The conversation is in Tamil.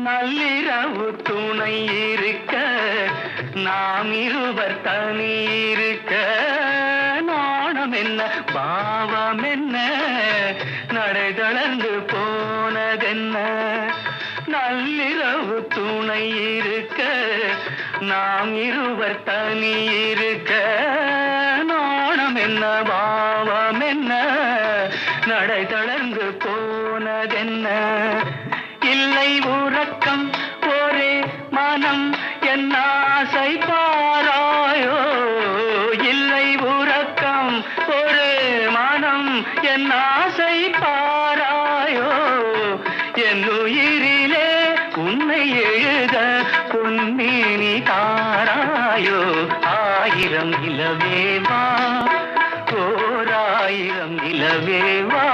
நள்ளிரவு துணை இருக்க நாம் இருவர் தனி இருக்க நாணம் என்ன பாவம் என்ன நடை தளர்ந்து போனதென்ன நள்ளிரவு துணை இருக்க நாம் இருவர் தனி இருக்க நாணம் என்ன பாவம் என்ன நடை தளர்ந்து போனதென்ன இல்லை உறக்கம் ஒரே மனம் என் ஆசை பாராயோ இல்லை உறக்கம் ஒரே மனம் என் ஆசை பாராயோ என் உயிரிலே உன்னை எழுத பொன்மேனி தாராயோ ஆயிரம் இலவேவா ஓராயிரம் இலவேவா